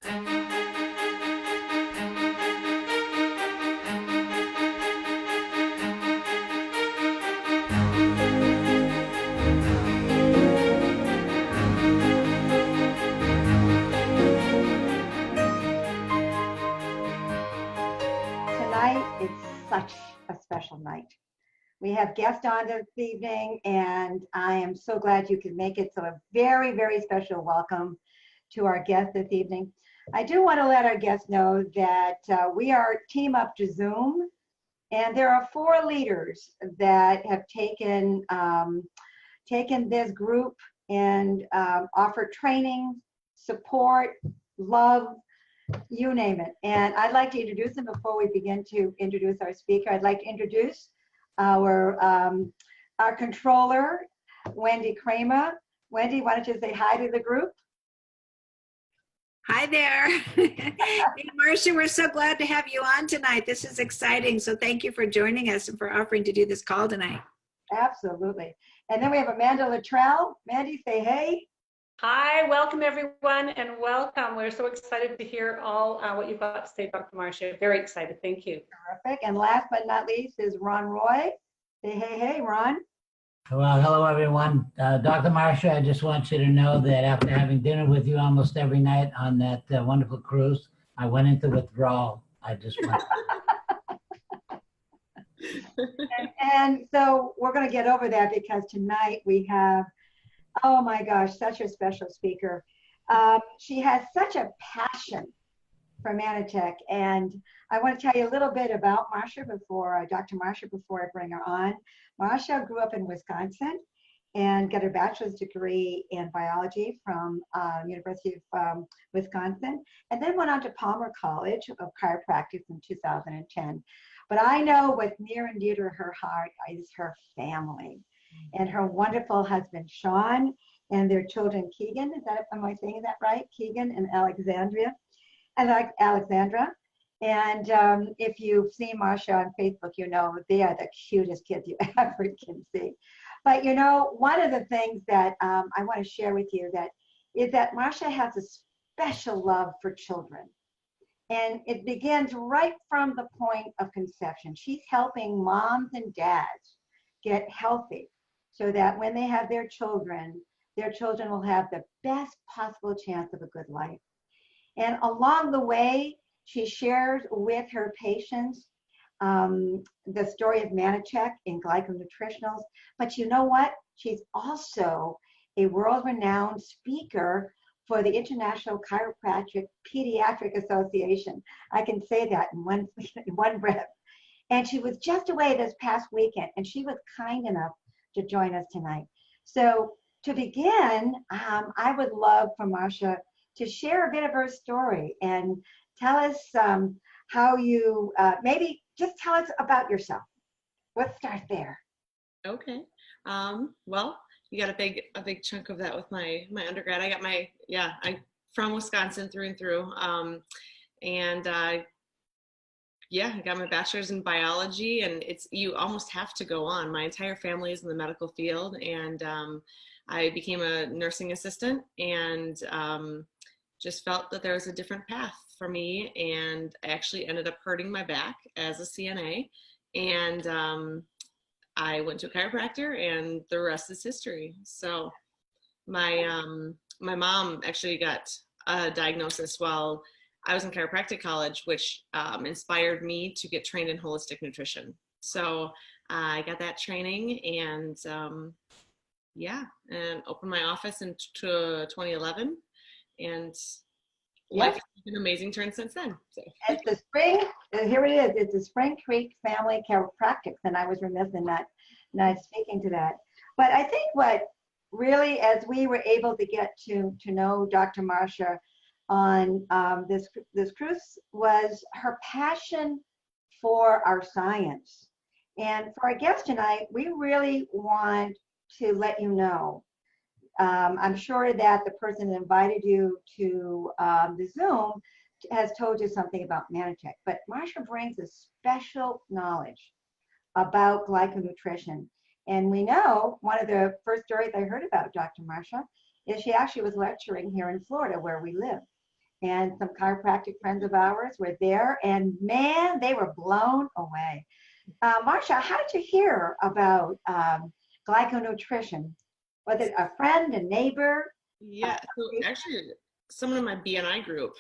Tonight is such a special night. We have guests on this evening, and I am so glad you could make it. So a very, very special welcome to our guest this evening. I do want to let our guests know that we are Team Up to Zoom, and there are 4 leaders that have taken this group and offer training, support, love, you name it. And I'd like to introduce them before we begin to introduce our speaker. I'd like to introduce our controller, Wendy Kramer. Wendy, why don't you say hi to the group? Hi there. Hey, Marsha, we're so glad to have you on tonight. This is exciting. So thank you for joining us and for offering to do this call tonight. Absolutely. And then we have Amanda Luttrell. Mandy, say hey. Hi, welcome everyone, and welcome. We're so excited to hear all what you've got to say, Dr. Marcia. Very excited. Thank you. Terrific. And last but not least is Ron Roy. Say hey, Ron. Well, hello, everyone. Dr. Marsha, I just want you to know that after having dinner with you almost every night on that wonderful cruise, I went into withdrawal. I just went. and so we're going to get over that because tonight we have, oh my gosh, such a special speaker. She has such a passion for Mannatech, and I want to tell you a little bit about Marsha before, Dr. Marsha, before I bring her on. Marsha grew up in Wisconsin and got her bachelor's degree in biology from University of Wisconsin, and then went on to Palmer College of Chiropractic in 2010. But I know what's near and dear to her heart is her family and her wonderful husband, Sean, and their children, Keegan. Am I saying that right? Keegan and Alexandra. And if you've seen Marsha on Facebook, you know they are the cutest kids you ever can see. But you know, one of the things that I want to share with you is that Marsha has a special love for children. And it begins right from the point of conception. She's helping moms and dads get healthy so that when they have their children will have the best possible chance of a good life. And along the way, she shares with her patients the story of Mannatech in glyconutritionals. But you know what? She's also a world-renowned speaker for the International Chiropractic Pediatric Association. I can say that in one breath. And she was just away this past weekend, and she was kind enough to join us tonight. So to begin, I would love for Marsha to share a bit of her story and tell us how you, maybe just tell us about yourself. Let's start there. Okay. Well, you got a big chunk of that with my undergrad. I'm from Wisconsin through and through. I got my bachelor's in biology, and you almost have to go on. My entire family is in the medical field, and I became a nursing assistant, and just felt that there was a different path for me, and I actually ended up hurting my back as a CNA, and I went to a chiropractor, and the rest is history. So my mom actually got a diagnosis while I was in chiropractic college, which inspired me to get trained in holistic nutrition. So I got that training, and and opened my office in 2011, and life has taken an amazing turn since then. So. It's the Spring, here it is, it's the Spring Creek Family Chiropractics, and I was remiss in not speaking to that. But I think what really, as we were able to get to know Dr. Marsha on this cruise, was her passion for our science. And for our guest tonight, we really want to let you know, I'm sure that the person that invited you to the Zoom has told you something about Mannatech, but Marsha brings a special knowledge about glyconutrition. And we know one of the first stories I heard about Dr. Marsha is she actually was lecturing here in Florida where we live. and some chiropractic friends of ours were there, and man, they were blown away. Marsha, how did you hear about glyconutrition? Was it a friend, a neighbor? Yeah, so actually, someone in my BNI group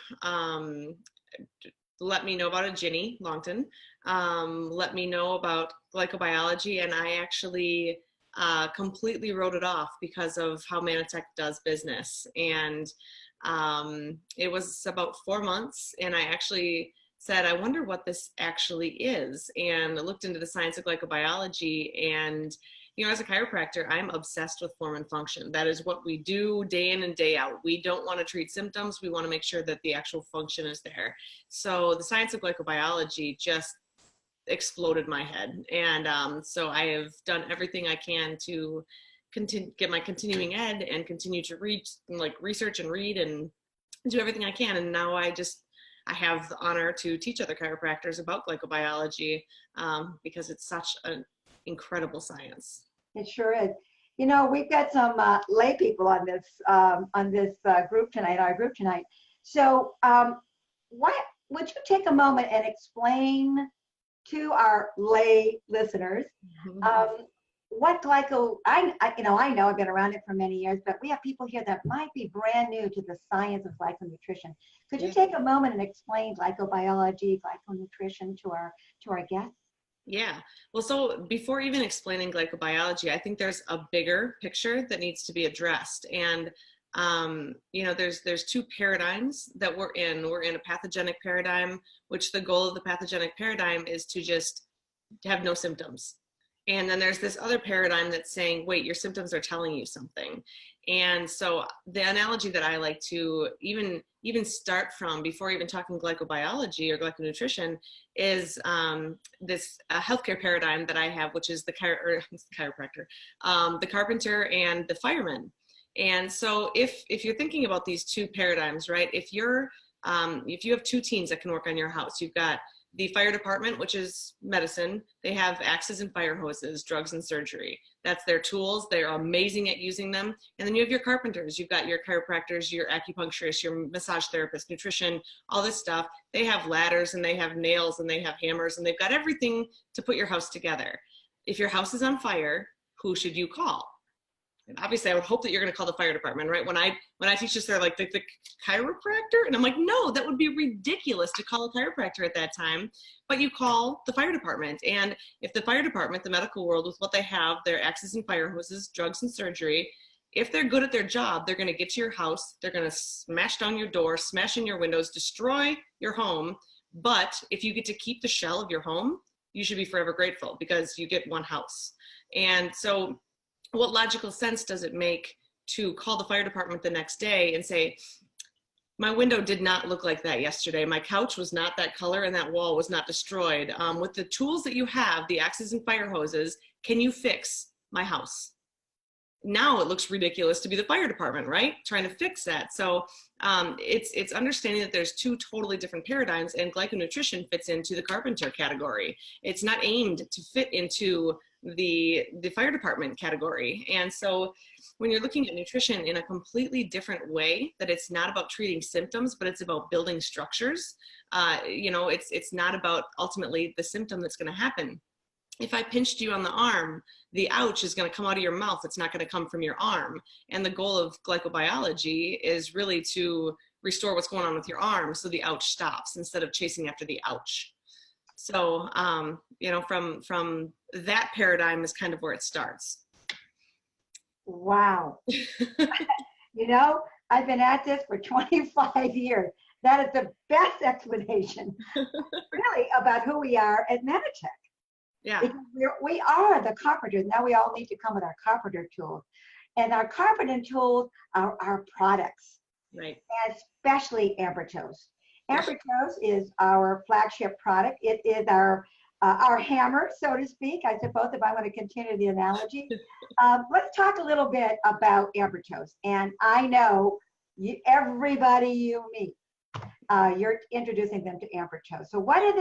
let me know about it, Ginny Longton, let me know about glycobiology, and I actually completely wrote it off because of how Mannatech does business. And it was about 4 months, and I actually said, I wonder what this actually is. And I looked into the science of glycobiology, and you know, as a chiropractor, I'm obsessed with form and function. That is what we do day in and day out. We don't want to treat symptoms. We want to make sure that the actual function is there. So the science of glycobiology just exploded my head. And so I have done everything I can to get my continuing ed and continue to read, like research and read and do everything I can. And now I have the honor to teach other chiropractors about glycobiology because it's such an incredible science. It sure is. You know, we've got some lay people on this group tonight, our group tonight. So what would you take a moment and explain to our lay listeners what I know I've been around it for many years, but we have people here that might be brand new to the science of glyconutrition. Could you take a moment and explain glycobiology, glyconutrition to our guests? Yeah. Well, so before even explaining glycobiology, I think there's a bigger picture that needs to be addressed. And, you know, there's two paradigms that we're in. We're in a pathogenic paradigm, which the goal of the pathogenic paradigm is to just have no symptoms. And then there's this other paradigm that's saying, wait, your symptoms are telling you something. And so the analogy that I like to even start from before even talking glycobiology or glyconutrition is this healthcare paradigm that I have, which is the chiropractor, the carpenter and the fireman. And so if you're thinking about these two paradigms, right, if you have two teams that can work on your house, you've got the fire department, which is medicine. They have axes and fire hoses, drugs and surgery. That's their tools. They're amazing at using them. And then you have your carpenters. You've got your chiropractors, your acupuncturists, your massage therapists, nutrition, all this stuff. They have ladders and they have nails and they have hammers and they've got everything to put your house together. If your house is on fire, who should you call? And obviously, I would hope that you're going to call the fire department, right? When I teach this, they're like, the chiropractor? And I'm like, no, that would be ridiculous to call a chiropractor at that time. But you call the fire department. And if the fire department, the medical world, with what they have, their axes and fire hoses, drugs and surgery, if they're good at their job, they're going to get to your house. They're going to smash down your door, smash in your windows, destroy your home. But if you get to keep the shell of your home, you should be forever grateful because you get one house. And so what logical sense does it make to call the fire department the next day and say, my window did not look like that yesterday. My couch was not that color and that wall was not destroyed. With the tools that you have, the axes and fire hoses, can you fix my house? Now it looks ridiculous to be the fire department, right? Trying to fix that. So it's understanding that there's two totally different paradigms, and glyconutrition fits into the carpenter category. It's not aimed to fit into the fire department category. And so when you're looking at nutrition in a completely different way, that it's not about treating symptoms, but it's about building structures, you know, it's not about ultimately the symptom that's going to happen. If I pinched you on the arm, the ouch is going to come out of your mouth. It's not going to come from your arm. And the goal of glycobiology is really to restore what's going on with your arm so the ouch stops instead of chasing after the ouch. So, you know, from that paradigm is kind of where it starts. Wow. You know, I've been at this for 25 years. That is the best explanation, really, about who we are at Mannatech. Yeah. Because we are the carpenters. Now we all need to come with our carpenter tools. And our carpenter tools are our products. Right. Especially Ambertoes. Ambertoes is our flagship product. It is our hammer, so to speak, I suppose, if I want to continue the analogy. Let's talk a little bit about Ambertoes. And I know everybody you meet, you're introducing them to Ambertoes. So what is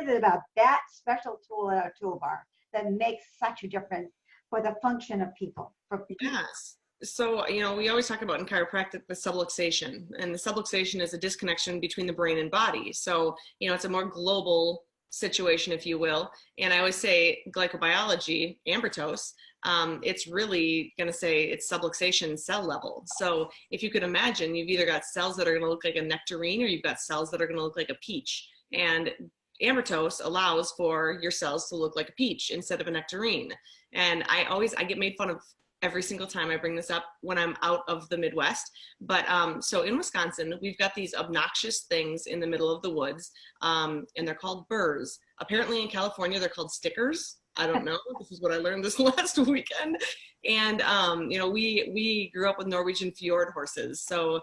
it about that special tool in our toolbar that makes such a difference for the function of people? Yes. So, you know, we always talk about in chiropractic the subluxation, and the subluxation is a disconnection between the brain and body. So, you know, it's a more global situation, if you will. And I always say glycobiology, ambertose, it's really going to say it's subluxation cell level. So if you could imagine, you've either got cells that are going to look like a nectarine, or you've got cells that are going to look like a peach. And ambertose allows for your cells to look like a peach instead of a nectarine. And I get made fun of every single time I bring this up when I'm out of the Midwest. But so in Wisconsin, we've got these obnoxious things in the middle of the woods, and they're called burrs. Apparently in California, they're called stickers. I don't know. This is what I learned this last weekend. And, you know, we grew up with Norwegian fjord horses. So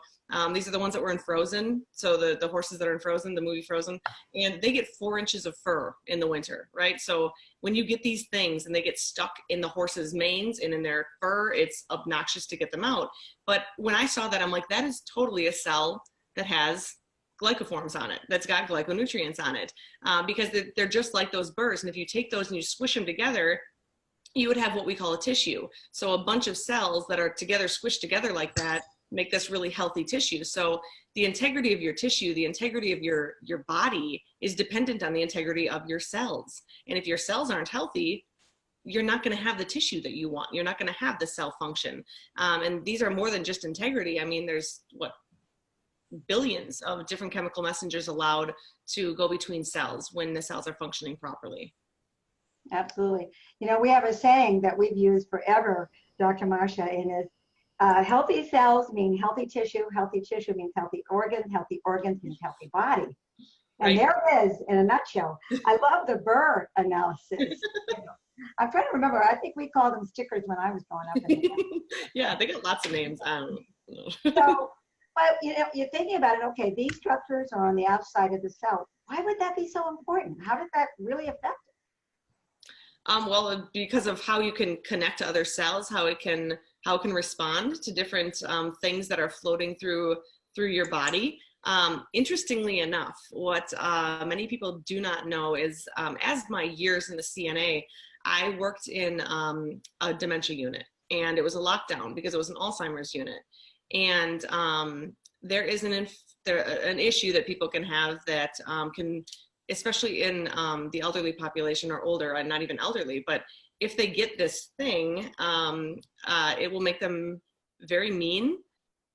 these are the ones that were in Frozen. So the horses that are in Frozen, the movie Frozen, and they get 4 inches of fur in the winter, right? So when you get these things and they get stuck in the horse's manes and in their fur, it's obnoxious to get them out. But when I saw that, I'm like, that is totally a cell that has glycoforms on it, that's got glyconutrients on it, because they're just like those burrs. And if you take those and you squish them together, you would have what we call a tissue. So a bunch of cells that are together, squished together like that, make this really healthy tissue. So the integrity of your tissue, the integrity of your body is dependent on the integrity of your cells. And if your cells aren't healthy, you're not going to have the tissue that you want. You're not going to have the cell function. And these are more than just integrity. I mean, there's billions of different chemical messengers allowed to go between cells when the cells are functioning properly. Absolutely. You know, we have a saying that we've used forever, Dr. Marcia, and it's healthy cells mean healthy tissue means healthy organs mean healthy body. And Right. there it is in a nutshell. I love the burr analysis. I'm trying to remember. I think we called them stickers when I was growing up. Yeah, they got lots of names. I don't know. So, but you know, you're thinking about it. Okay, these structures are on the outside of the cell. Why would that be so important? How does that really affect it? Well, because of how you can connect to other cells, how it can respond to different things that are floating through your body. Interestingly enough, what many people do not know is, as my years in the CNA, I worked in a dementia unit, and it was a lockdown because it was an Alzheimer's unit. And there is an issue that people can have that can, especially in the elderly population or older, and not even elderly, but if they get this thing, it will make them very mean,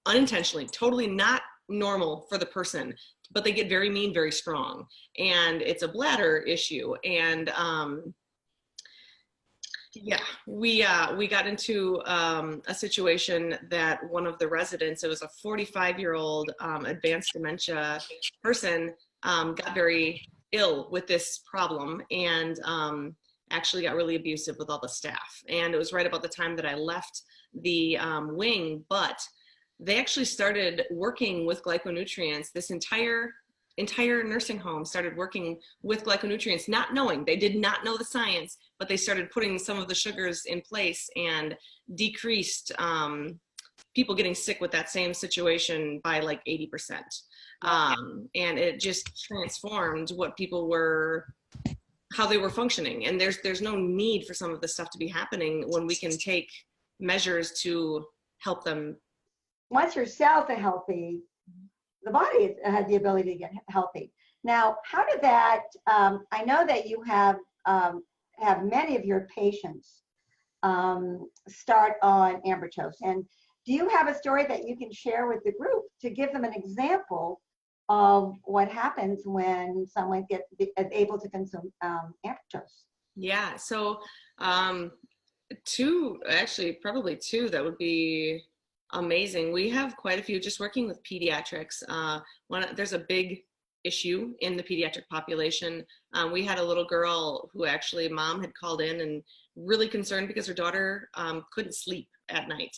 unintentionally, totally not normal for the person, but they get very mean, very strong. And it's a bladder issue. And yeah, we got into a situation that one of the residents, it was a 45-year-old advanced dementia person, got very ill with this problem, and actually got really abusive with all the staff. And it was right about the time that I left the wing, but they actually started working with glyconutrients. This entire nursing home started working with glyconutrients, not knowing. They did not know the science, but they started putting some of the sugars in place and decreased people getting sick with that same situation by like 80%. And it just transformed what people were, how they were functioning. And there's no need for some of this stuff to be happening when we can take measures to help them. Once your cells are healthy, the body has the ability to get healthy. Now, how did that, I know that you have many of your patients start on ambertose. And do you have a story that you can share with the group to give them an example of what happens when someone able to consume ambertose? Yeah, so probably two that would be amazing. We have quite a few just working with pediatrics. There's a big issue in the pediatric population. We had a little girl who actually mom had called in and really concerned because her daughter couldn't sleep at night.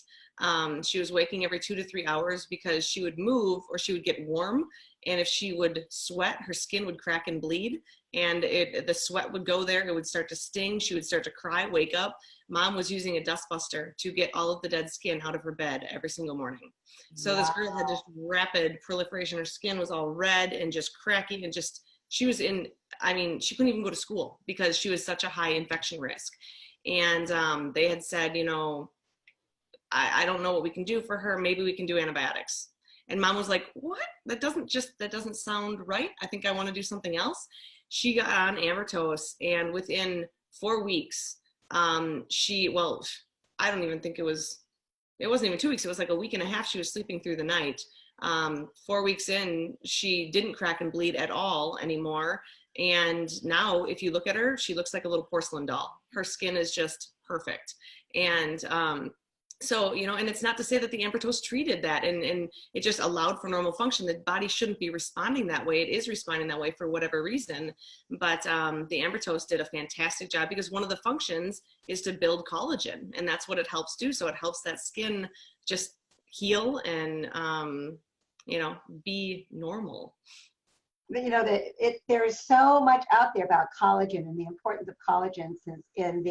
She was waking every 2 to 3 hours because she would move or she would get warm. And if she would sweat, her skin would crack and bleed. And the sweat would go there. It would start to sting. She would start to cry, wake up. Mom was using a dust buster to get all of the dead skin out of her bed every single morning. So This girl had just rapid proliferation. Her skin was all red and just cracky, and she couldn't even go to school because she was such a high infection risk. And they had said, I don't know what we can do for her. Maybe we can do antibiotics. And mom was like, what? That doesn't sound right. I think I want to do something else. She got on Ambertose, and within 4 weeks, I don't even think it wasn't even 2 weeks. It was like a week and a half. She was sleeping through the night. 4 weeks in, she didn't crack and bleed at all anymore. And now if you look at her, she looks like a little porcelain doll. Her skin is just perfect. And, so, you know, and it's not to say that the Ambertose treated that and it just allowed for normal function. The body shouldn't be responding that way. It is responding that way for whatever reason. But the Ambertose did a fantastic job, because one of the functions is to build collagen, and that's what it helps do. So it helps that skin just heal and, you know, be normal. You know, there is so much out there about collagen and the importance of collagen in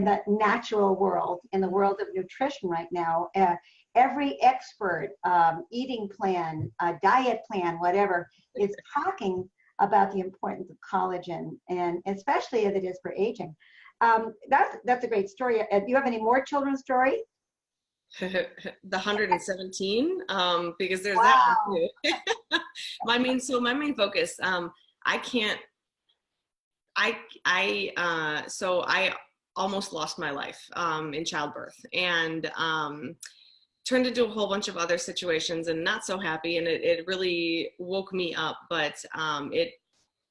the natural world, in the world of nutrition right now. Every expert, eating plan, diet plan, whatever, is talking about the importance of collagen, and especially as it is for aging. That's a great story. Do you have any more children's stories? The 117, because there's Wow. that one too. my main focus, I almost lost my life in childbirth, and turned into a whole bunch of other situations, and not so happy, and it really woke me up. But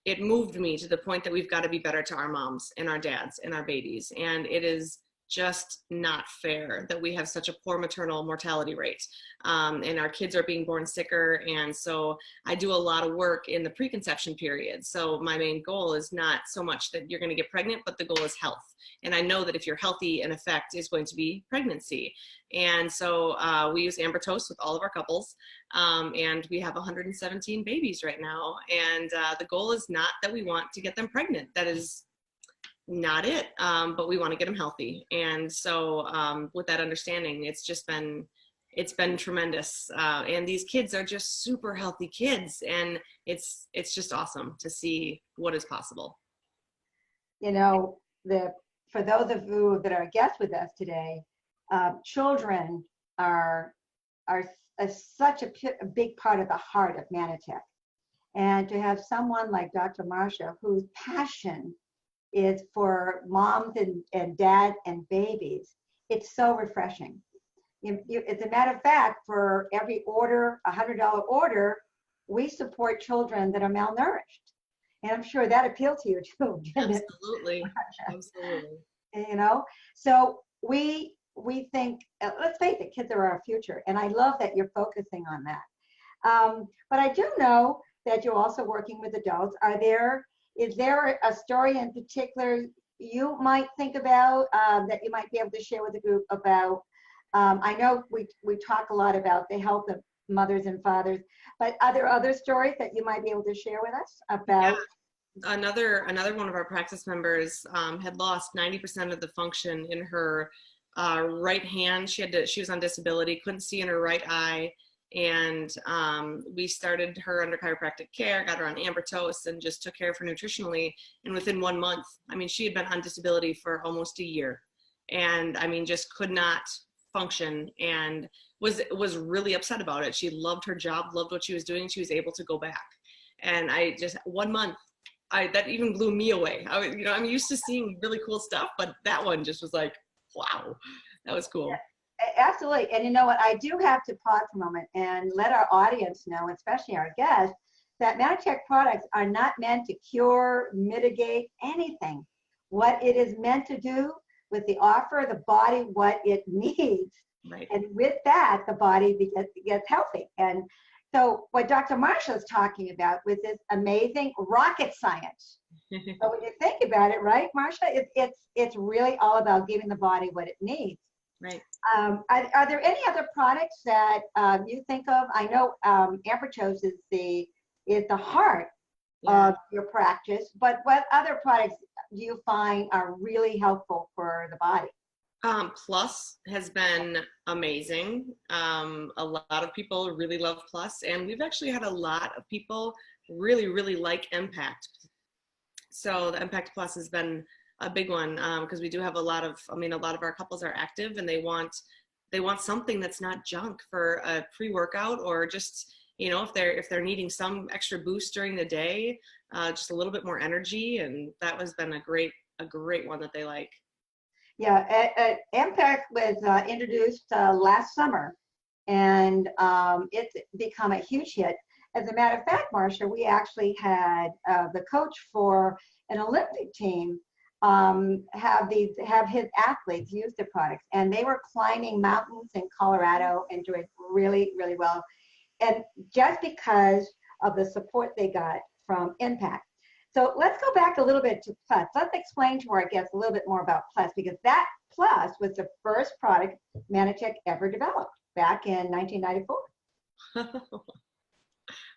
it moved me to the point that we've got to be better to our moms and our dads and our babies, and it is just not fair that we have such a poor maternal mortality rate, and our kids are being born sicker. And so I do a lot of work in the preconception period. So my main goal is not so much that you're going to get pregnant, but the goal is health. And I know that if you're healthy, an effect is going to be pregnancy. And so we use Ambertose with all of our couples, and we have 117 babies right now. And the goal is not that we want to get them pregnant. That is not it, but we want to get them healthy. And so with that understanding, it's been tremendous. And these kids are just super healthy kids, and it's just awesome to see what is possible. You know, for those of you that are guests with us today, children are such a big part of the heart of Mannatech. And to have someone like Dr. Marcia, whose passion is for moms and dads and babies, it's so refreshing. As a matter of fact, for every order, $100 order, we support children that are malnourished. And I'm sure that appealed to you too. Absolutely. Absolutely. You know, so we think, let's face it, kids are our future. And I love that you're focusing on that. But I do know that you're also working with adults. Is there a story in particular you might think about that you might be able to share with the group about? I know we talk a lot about the health of mothers and fathers, but are there other stories that you might be able to share with us about? Yeah. Another one of our practice members had lost 90% of the function in her right hand. She was on disability, couldn't see in her right eye. And we started her under chiropractic care, got her on Ambertose, and just took care of her nutritionally. And within 1 month, I mean, she had been on disability for almost a year, and I mean, just could not function, and was really upset about it. She loved her job, loved what she was doing. She was able to go back, and I just 1 month, that even blew me away. I'm used to seeing really cool stuff, but that one just was like, wow, that was cool. Yeah. Absolutely. And you know what, I do have to pause for a moment and let our audience know, especially our guests, that Mannatech products are not meant to cure, mitigate anything. What it is meant to do with the offer the body what it needs. Right. And with that, the body gets healthy. And so what Dr. Marsha is talking about with this amazing rocket science. So when you think about it, right, Marsha, it's really all about giving the body what it needs. Right. Are there any other products that you think of? I know Ambertose is the heart of your practice, but what other products do you find are really helpful for the body? Plus has been amazing. A lot of people really love Plus, and we've actually had a lot of people really, really like Impact. So the Impact Plus has been a big one, because we do have a lot of our couples are active, and they want they want something that's not junk for a pre-workout, or just, you know, if they're needing some extra boost during the day, just a little bit more energy. And that has been a great one that they like. Yeah, Impact was introduced last summer, and it's become a huge hit. As a matter of fact, Marsha, we actually had the coach for an Olympic team have his athletes use the products, and they were climbing mountains in Colorado and doing really, really well. And just because of the support they got from Impact. So let's go back a little bit to Plus. Let's explain to our guests a little bit more about Plus, because that Plus was the first product Mannatech ever developed back in 1994.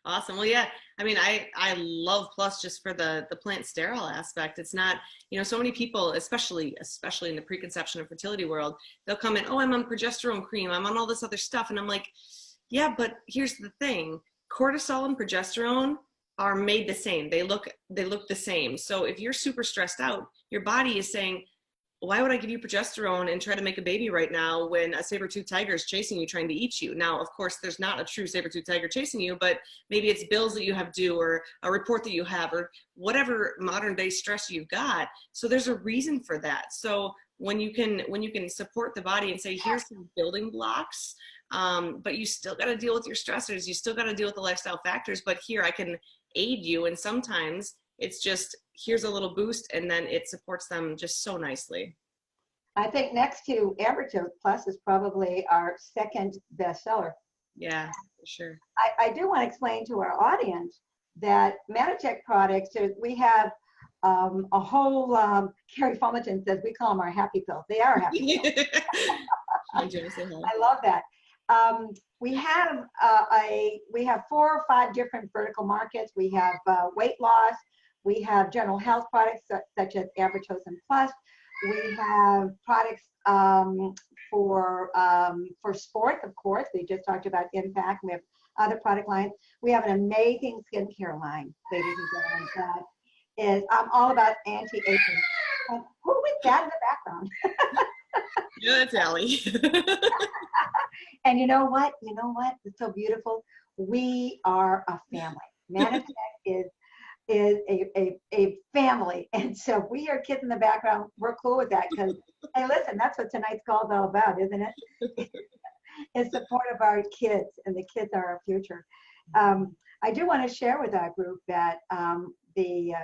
Awesome. Well, yeah, I mean, I love Plus just for the plant sterile aspect. It's not, you know, so many people, especially in the preconception and fertility world, they'll come in, oh, I'm on progesterone cream, I'm on all this other stuff. And I'm like, yeah, but here's the thing. Cortisol and progesterone are made the same. They look the same. So if you're super stressed out, your body is saying, why would I give you progesterone and try to make a baby right now when a saber-toothed tiger is chasing you, trying to eat you? Now, of course, there's not a true saber-toothed tiger chasing you, but maybe it's bills that you have due, or a report that you have, or whatever modern day stress you've got. So there's a reason for that. So when you can support the body and say, here's some building blocks, but you still got to deal with your stressors. You still got to deal with the lifestyle factors, but here I can aid you. And sometimes it's just, here's a little boost, and then it supports them just so nicely. I think next to Ambertose Plus is probably our second bestseller. Yeah, for sure. I do want to explain to our audience that Mannatech Products, we have a whole, Carrie Fulmerton says we call them our happy pills. They are happy pills. I love that. We have 4 or 5 different vertical markets. We have weight loss. We have general health products such as Ambertose and Plus. We have products for sport, of course. We just talked about Impact. We have other product lines. We have an amazing skincare line, ladies and gentlemen, that is all about anti-aging. And who is that in the background? Yeah, that's Allie. And you know what? It's so beautiful. We are a family. Mannatech is a family, and so if we hear kids in the background, we're cool with that, because hey, listen, that's what tonight's call is all about, isn't it? It's support of our kids, and the kids are our future. I do want to share with our group that the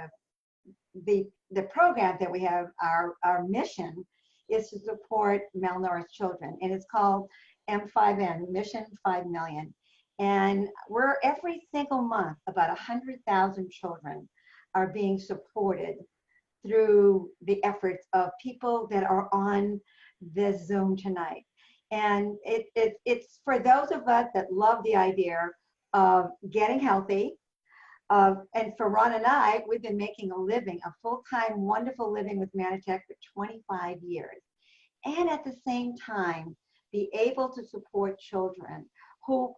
program that we have, our mission is to support malnourished children, and it's called M5N, Mission 5 Million. And we're every single month, about 100,000 children are being supported through the efforts of people that are on this Zoom tonight. And it's for those of us that love the idea of getting healthy. And for Ron and I, we've been making a living, a full-time, wonderful living with Mannatech for 25 years. And at the same time, be able to support children who,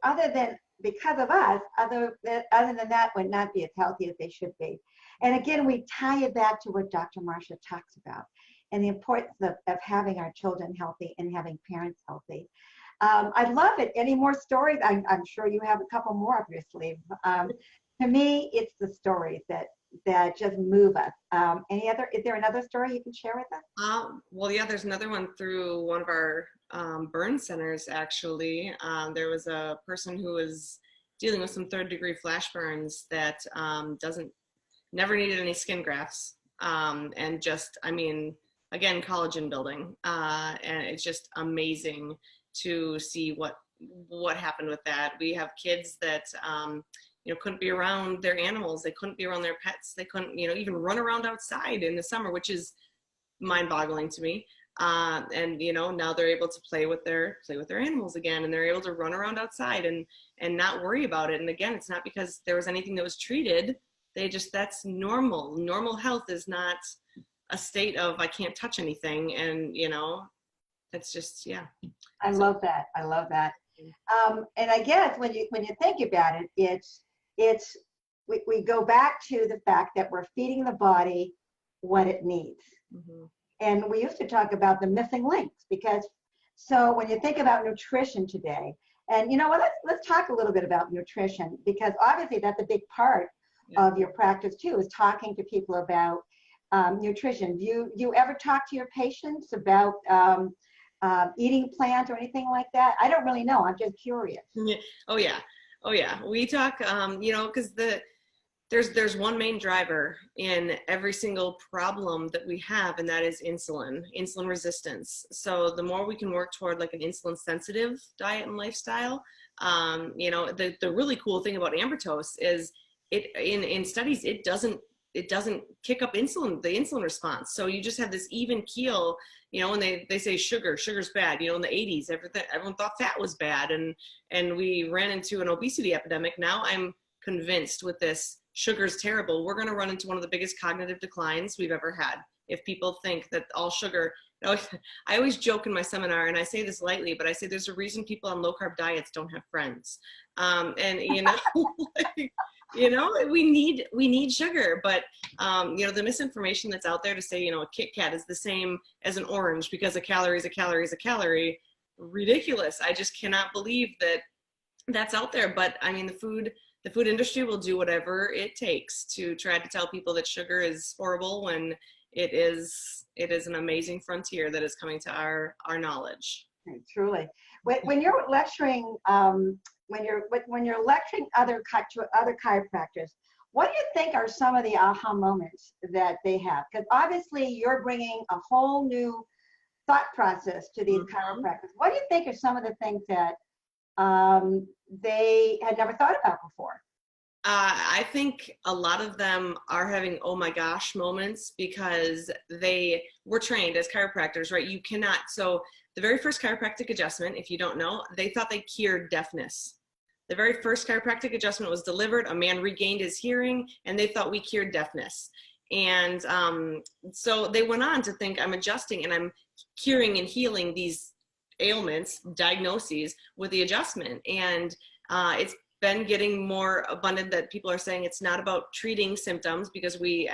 because of us, other than that, would not be as healthy as they should be. And again, we tie it back to what Dr. Marcia talks about, and the importance of having our children healthy and having parents healthy. I'd love it. Any more stories? I'm sure you have a couple more up your sleeve. To me, it's the stories that just move us. Is there another story you can share with us? Well, yeah, there's another one through one of our burn centers, actually. There was a person who was dealing with some 3rd-degree flash burns that never needed any skin grafts. And just, I mean, again, collagen building. And it's just amazing to see what happened with that. We have kids that, couldn't be around their animals. They couldn't be around their pets. They couldn't, even run around outside in the summer, which is mind-boggling to me. And now they're able to play with their animals again, and they're able to run around outside and not worry about it. And again, it's not because there was anything that was treated. That's normal. Normal health is not a state of I can't touch anything, and that's just, yeah. I love that. And I guess when you think about it, we go back to the fact that we're feeding the body what it needs. Mm-hmm. And we used to talk about the missing links, because So when you think about nutrition today, and you know what, let's talk a little bit about nutrition, because obviously that's a big part of your practice too, is talking to people about nutrition. Do you ever talk to your patients about eating plans or anything like that? I don't really know. I'm just curious. Yeah. Oh yeah. Oh yeah. We talk, you know, because there's one main driver in every single problem that we have, and that is insulin resistance. So the more we can work toward like an insulin sensitive diet and lifestyle, you know, the really cool thing about ambertose is in studies, it doesn't kick up the insulin response. So you just have this even keel, you know, when they say sugar's bad, you know, in the 80s, everyone thought fat was bad. And we ran into an obesity epidemic. Now I'm convinced with this, sugar's terrible. We're going to run into one of the biggest cognitive declines we've ever had. If people think that all sugar, I always joke in my seminar, and I say this lightly, but I say there's a reason people on low carb diets don't have friends. And you know, like, you know, we need sugar, but you know, the misinformation that's out there to say, you know, a Kit Kat is the same as an orange because a calorie is a calorie is a calorie, ridiculous. I just cannot believe that that's out there. But I mean, the food industry will do whatever it takes to try to tell people that sugar is horrible when it is an amazing frontier that is coming to our knowledge. Truly. When you're lecturing, when you're lecturing other chiropractors, what do you think are some of the aha moments that they have? Because obviously you're bringing a whole new thought process to these chiropractors. What do you think are some of the things that they had never thought about before? I think a lot of them are having oh my gosh moments because they were trained as chiropractors, right? You cannot. So the very first chiropractic adjustment, if you don't know, they thought they cured deafness. The very first chiropractic adjustment was delivered, a man regained his hearing, and they thought we cured deafness. And so they went on to think I'm adjusting and I'm curing and healing these ailments, diagnoses with the adjustment. And it's been getting more abundant that people are saying it's not about treating symptoms, because we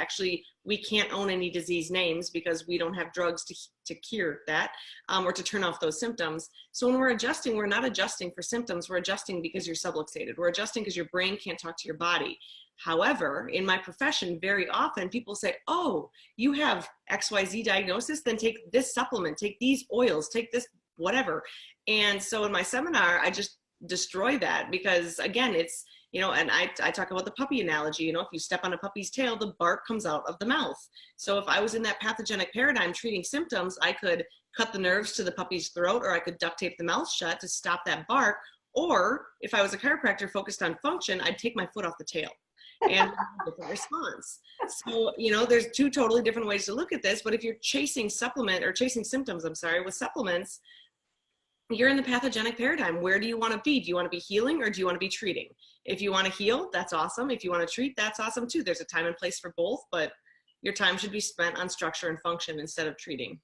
can't own any disease names because we don't have drugs to cure that or to turn off those symptoms. So when we're adjusting, we're not adjusting for symptoms. We're adjusting because you're subluxated. We're adjusting because your brain can't talk to your body. However, in my profession, very often people say, oh, you have XYZ diagnosis, then take this supplement, take these oils, take this whatever. And so in my seminar, I just destroy that, because again, it's, you know, and I talk about the puppy analogy, you know, if you step on a puppy's tail, the bark comes out of the mouth. So if I was in that pathogenic paradigm treating symptoms, I could cut the nerves to the puppy's throat, or I could duct tape the mouth shut to stop that bark. Or if I was a chiropractor focused on function, I'd take my foot off the tail and have a different response. So, you know, there's two totally different ways to look at this, but if you're chasing symptoms, with supplements, you're in the pathogenic paradigm. Where do you want to be? Do you want to be healing or do you want to be treating? If you want to heal, that's awesome. If you want to treat, that's awesome too. There's a time and place for both, but your time should be spent on structure and function instead of treating.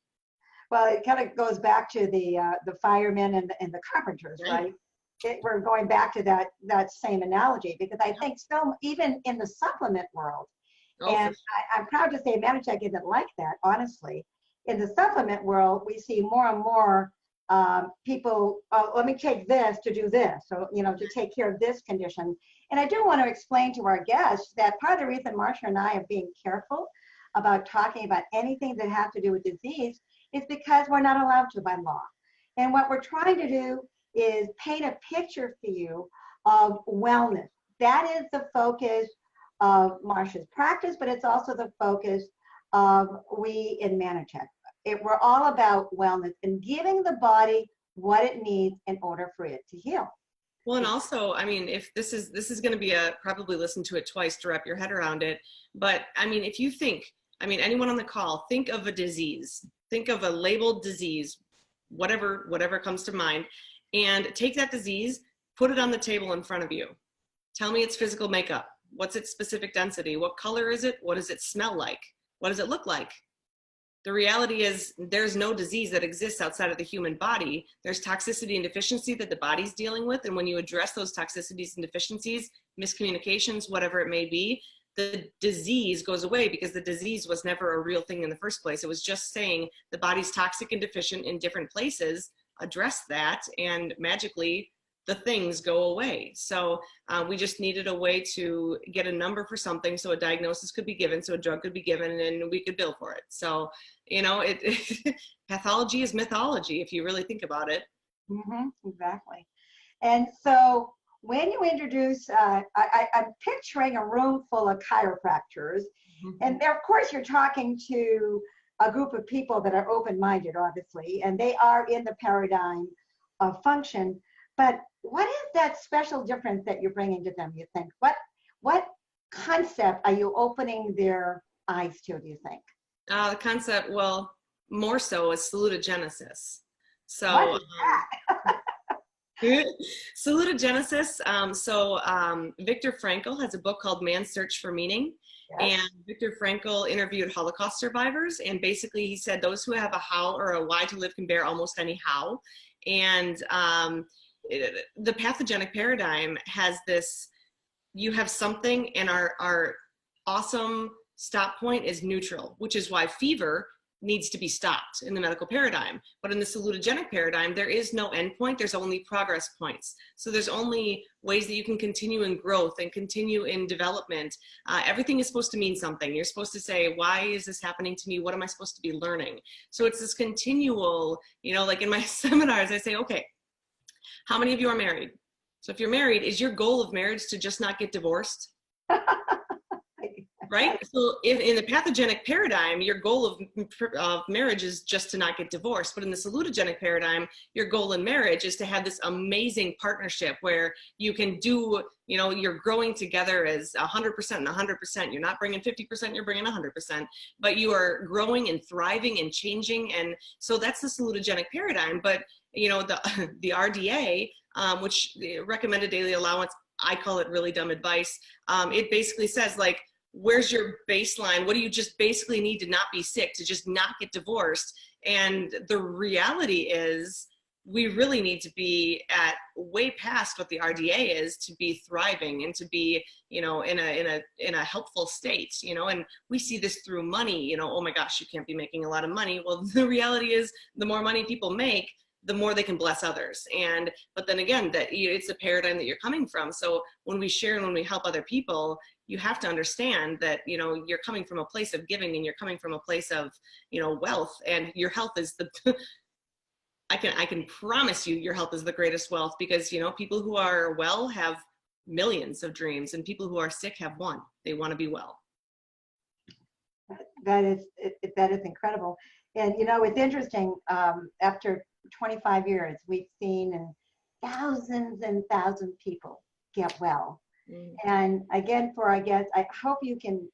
Well, it kind of goes back to the firemen and the carpenters, right? We're going back to that same analogy, because I think so, even in the supplement world, and I'm proud to say Mannatech isn't like that, honestly. In the supplement world, we see more and more people, let me take this to do this, so, you know, to take care of this condition. And I do want to explain to our guests that part of the reason Marsha and I are being careful about talking about anything that has to do with disease is because we're not allowed to by law. And what we're trying to do is paint a picture for you of wellness. That is the focus of Marsha's practice, but it's also the focus of we in Mannatech. We're all about wellness and giving the body what it needs in order for it to heal. Well, and also, I mean, if this is going to be probably listen to it twice to wrap your head around it. But I mean, if you think, I mean, anyone on the call, think of a disease, think of a labeled disease, whatever comes to mind, and take that disease, put it on the table in front of you. Tell me its physical makeup. What's its specific density? What color is it? What does it smell like? What does it look like? The reality is there's no disease that exists outside of the human body. There's toxicity and deficiency that the body's dealing with. And when you address those toxicities and deficiencies, miscommunications, whatever it may be, the disease goes away, because the disease was never a real thing in the first place. It was just saying the body's toxic and deficient in different places. address that, and magically the things go away. So we just needed a way to get a number for something, so a diagnosis could be given, so a drug could be given, and we could bill for it. So, you know, pathology is mythology if you really think about it. Exactly. And so when you introduce, I'm picturing a room full of chiropractors, and of course you're talking to a group of people that are open-minded, obviously, and they are in the paradigm of function. But what is that special difference that you're bringing to them, you think? What concept are you opening their eyes to, do you think? The concept, well, more so is salutogenesis. So, what is that? salutogenesis. Viktor Frankl has a book called Man's Search for Meaning. Yes. And Viktor Frankl interviewed Holocaust survivors, and basically he said those who have a how or a why to live can bear almost any how. And the pathogenic paradigm has this: you have something, and our awesome stop point is neutral, which is why fever needs to be stopped in the medical paradigm. But in the salutogenic paradigm, there is no end point, there's only progress points. So there's only ways that you can continue in growth and continue in development. Everything is supposed to mean something. You're supposed to say, why is this happening to me? What am I supposed to be learning? So it's this continual, you know, like in my seminars, I say, okay, how many of you are married? So if you're married, is your goal of marriage to just not get divorced? Right? So in the pathogenic paradigm, your goal of marriage is just to not get divorced. But in the salutogenic paradigm, your goal in marriage is to have this amazing partnership where you can do, you know, you're growing together as 100% and 100%. You're not bringing 50%, you're bringing 100%. But you are growing and thriving and changing. And so that's the salutogenic paradigm. But, you know, the RDA, which recommended daily allowance, I call it really dumb advice. It basically says, like, where's your baseline? What do you just basically need to not be sick, to just not get divorced? And the reality is we really need to be at way past what the RDA is to be thriving and to be, you know, in a helpful state, you know. And we see this through money, you know, oh my gosh, you can't be making a lot of money. Well, the reality is the more money people make, the more they can bless others. But then again, that it's a paradigm that you're coming from. So when we share and when we help other people, you have to understand that, you know, you're coming from a place of giving, and you're coming from a place of, you know, wealth, and your health is I can promise you your health is the greatest wealth, because, you know, people who are well have millions of dreams, and people who are sick have one. They want to be well. That is incredible. And, you know, it's interesting, after 25 years, we've seen thousands and thousands of people get well. And again, for our guests, I hope you can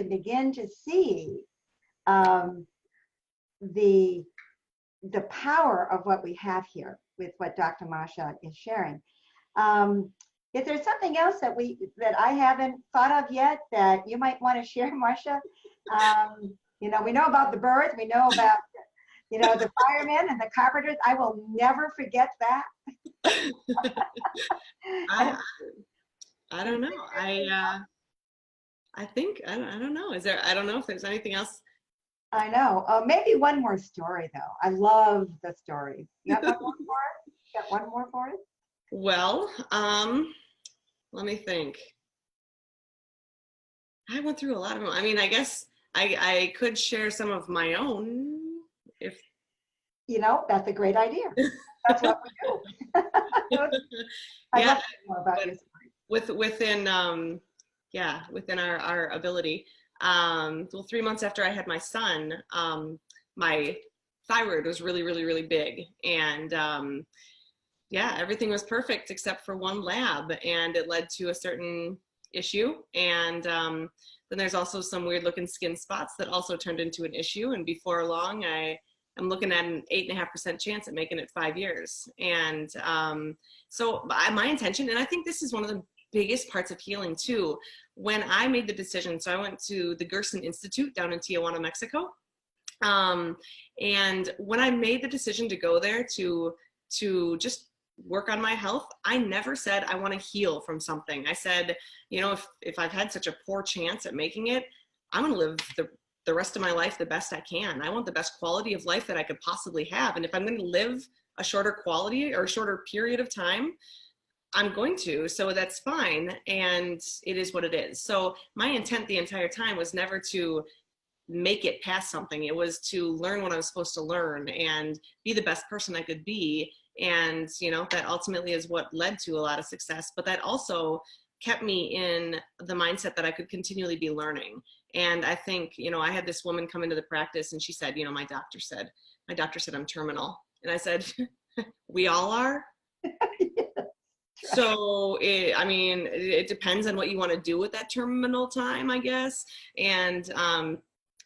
begin to see the power of what we have here with what Dr. Marsha is sharing. Is there something else that I haven't thought of yet that you might want to share, Marsha? You know, we know about the birds, we know about, you know, the firemen and the carpenters. I will never forget that. I don't know. I think, I don't know. I don't know if there's anything else. I know. Maybe one more story, though. I love the stories. You got one more for us? Got one more for us? Well, let me think. I went through a lot of them. I mean, I guess I could share some of my own if. You know, that's a great idea. That's what we do. I'd love to know more about your story. Within our ability. Well, 3 months after I had my son, my thyroid was really, really, really big. And everything was perfect except for one lab, and it led to a certain issue. And then there's also some weird looking skin spots that also turned into an issue. And before long, I'm looking at an 8.5% chance at making it 5 years. And so my intention, and I think this is one of the biggest parts of healing too, when I made the decision, so I went to the Gerson Institute down in Tijuana, Mexico. And when I made the decision to go there to just work on my health, I never said I want to heal from something. I said, you know, if I've had such a poor chance at making it, I'm going to live the rest of my life the best I can. I want the best quality of life that I could possibly have. And if I'm going to live a shorter quality or a shorter period of time, I'm going to, so that's fine. And it is what it is. So my intent the entire time was never to make it past something. It was to learn what I was supposed to learn and be the best person I could be. And, you know, that ultimately is what led to a lot of success, but that also kept me in the mindset that I could continually be learning. And I think, you know, I had this woman come into the practice and she said, you know, my doctor said I'm terminal. And I said, we all are. So it depends on what you want to do with that terminal time, I guess. And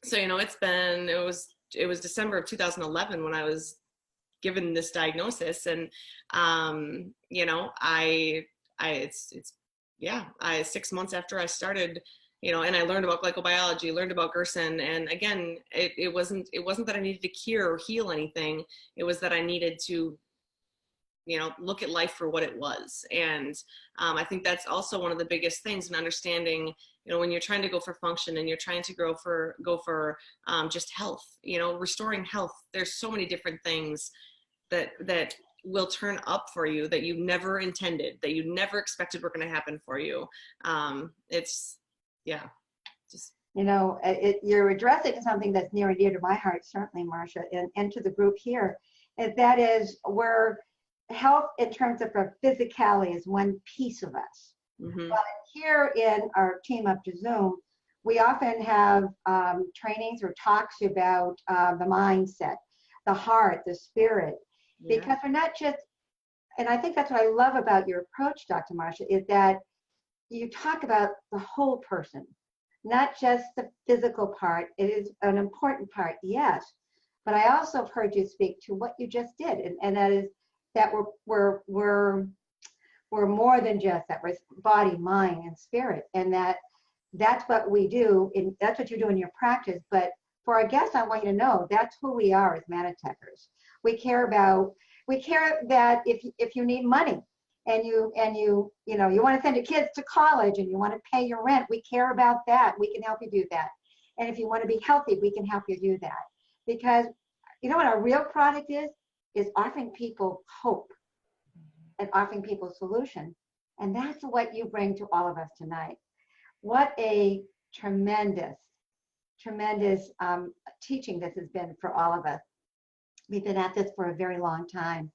so, you know, it was December of 2011 when I was given this diagnosis. And, you know, 6 months after I started, you know, and I learned about glycobiology, learned about Gerson. And again, it wasn't that I needed to cure or heal anything. It was that I needed to, you know, look at life for what it was. And I think that's also one of the biggest things in understanding, you know, when you're trying to go for function and you're trying to go for just health, you know, restoring health. There's so many different things that will turn up for you that you never intended, that you never expected were going to happen for you. You know, you're addressing something that's near and dear to my heart, certainly, Marsha, and to the group here. That is where health in terms of our physicality is one piece of us. Mm-hmm. But here in our team up to Zoom, we often have trainings or talks about the mindset, the heart, the spirit, because we're not just, and I think that's what I love about your approach, Dr. Marsha, is that you talk about the whole person, not just the physical part. It is an important part, yes, but I also have heard you speak to what you just did, and that is that we're more than just that. We're body, mind, and spirit, and that's what we do, and that's what you do in your practice. But for our guests, I want you to know that's who we are as Mannatechers. We care that if you need money and you want to send your kids to college and you want to pay your rent, we care about that. We can help you do that. And if you want to be healthy, we can help you do that. Because you know what our real product is offering people hope and offering people solution. And that's what you bring to all of us tonight. What a tremendous teaching this has been for all of us. We've been at this for a very long time.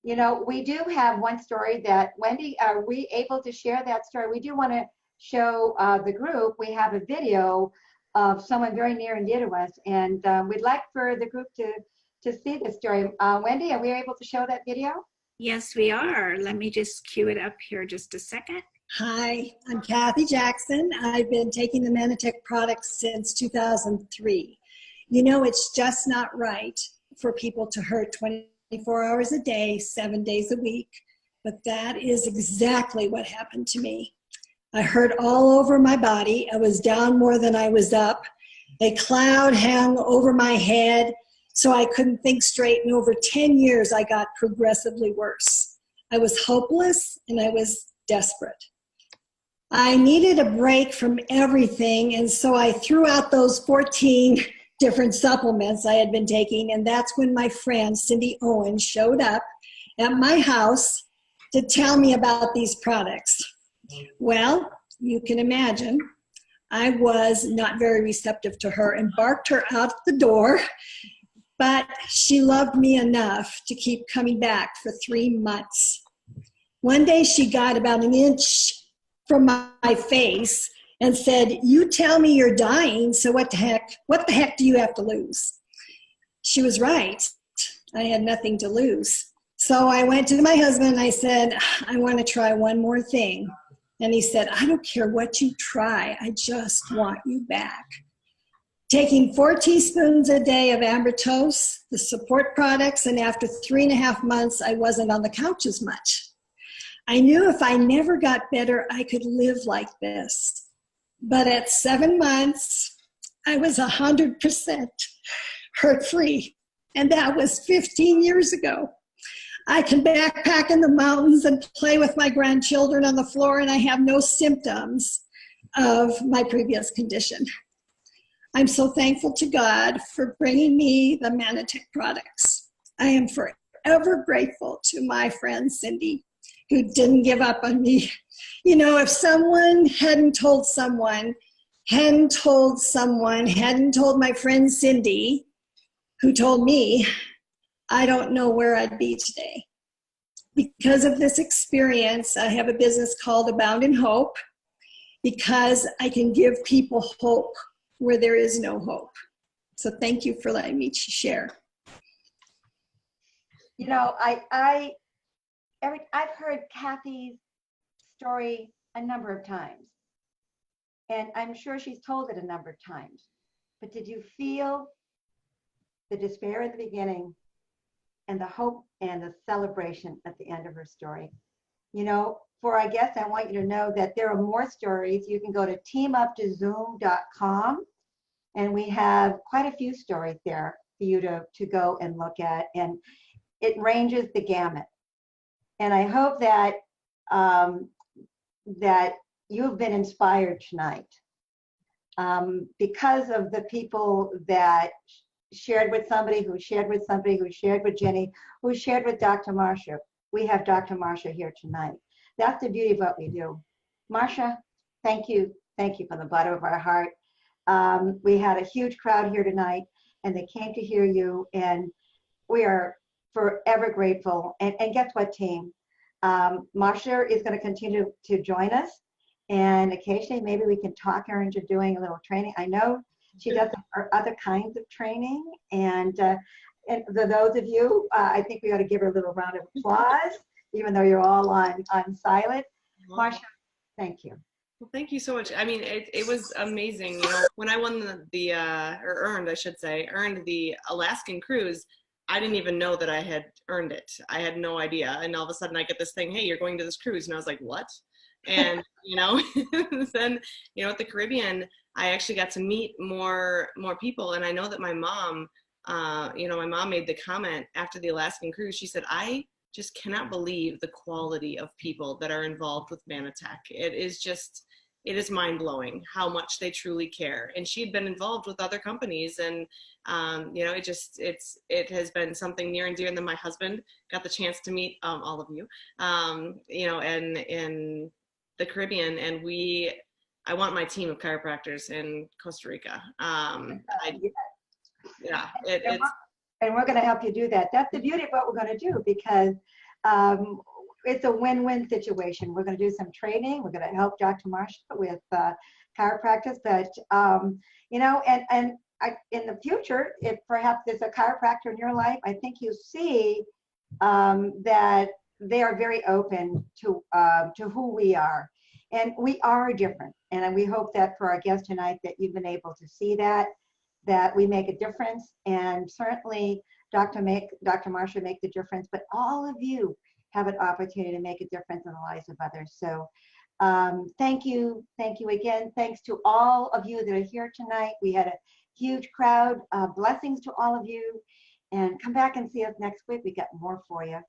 You know, we do have one story that, Wendy, are we able to share that story? We do want to show the group. We have a video of someone very near and dear to us, and we'd like for the group to see this story. Wendy, are we able to show that video? Yes, we are. Let me just cue it up here just a second. Hi, I'm Kathy Jackson. I've been taking the Mannatech products since 2003. You know, it's just not right for people to hurt 24 hours a day, 7 days a week, but that is exactly what happened to me. I hurt all over my body. I was down more than I was up. A cloud hung over my head, so I couldn't think straight, and over 10 years, I got progressively worse. I was hopeless, and I was desperate. I needed a break from everything, and so I threw out those 14 different supplements I had been taking, and that's when my friend Cindy Owen showed up at my house to tell me about these products. Well, you can imagine, I was not very receptive to her and barked her out the door, but she loved me enough to keep coming back for 3 months. One day she got about an inch from my face and said, "You tell me you're dying, so what the heck do you have to lose?" She was right. I had nothing to lose. So I went to my husband and I said, "I want to try one more thing." And he said, "I don't care what you try, I just want you back." Taking 4 teaspoons a day of Ambertose, the support products, and after 3.5 months, I wasn't on the couch as much. I knew if I never got better, I could live like this. But at 7 months, I was 100% hurt-free, and that was 15 years ago. I can backpack in the mountains and play with my grandchildren on the floor, and I have no symptoms of my previous condition. I'm so thankful to God for bringing me the Mannatech products. I am forever grateful to my friend Cindy, who didn't give up on me. You know, if someone hadn't told my friend Cindy, who told me, I don't know where I'd be today. Because of this experience, I have a business called Abound in Hope, because I can give people hope where there is no hope. So thank you for letting me share. You know, I've heard Kathy's story a number of times, and I'm sure she's told it a number of times. But did you feel the despair at the beginning and the hope and the celebration at the end of her story? You know, for our guests, I want you to know that there are more stories. You can go to teamuptozoom.com, and we have quite a few stories there for you to go and look at, and it ranges the gamut. And I hope that that you've been inspired tonight because of the people that shared with somebody, who shared with somebody, who shared with Jenny, who shared with Dr. Marcia. We have Dr. Marcia here tonight. That's the beauty of what we do. Marsha, thank you. Thank you from the bottom of our heart. We had a huge crowd here tonight, and they came to hear you, and we are forever grateful. And guess what, team? Marsha is going to continue to join us, and occasionally maybe we can talk her into doing a little training. I know she does other kinds of training, and for those of you, I think we ought to give her a little round of applause, even though you're all on silent. Marsha, thank you. Well, thank you so much. I mean, it was amazing. You know, when I won earned the Alaskan cruise, I didn't even know that I had earned it. I had no idea. And all of a sudden I get this thing, hey, you're going to this cruise. And I was like, what? And, you know, then, you know, at the Caribbean, I actually got to meet more people. And I know that my mom, you know, my mom made the comment after the Alaskan cruise. She said, I just cannot believe the quality of people that are involved with Mannatech. It is mind-blowing how much they truly care. And she had been involved with other companies, and you know, it has been something near and dear. And then my husband got the chance to meet all of you, you know, and in the Caribbean, and I want my team of chiropractors in Costa Rica. Yeah, and we're going to help you do that. That's the beauty of what we're going to do, because it's a win-win situation. We're going to do some training. We're going to help Dr. Marsha with chiropractic, but you know, and in the future, if perhaps there's a chiropractor in your life, I think you see that they are very open to who we are, and we are different. And we hope that for our guest tonight, that you've been able to see that we make a difference, and certainly Dr. Marsha make the difference, but all of you have an opportunity to make a difference in the lives of others. So thank you again. Thanks to all of you that are here tonight. We had a huge crowd. Blessings to all of you, and come back and see us next week. We got more for you.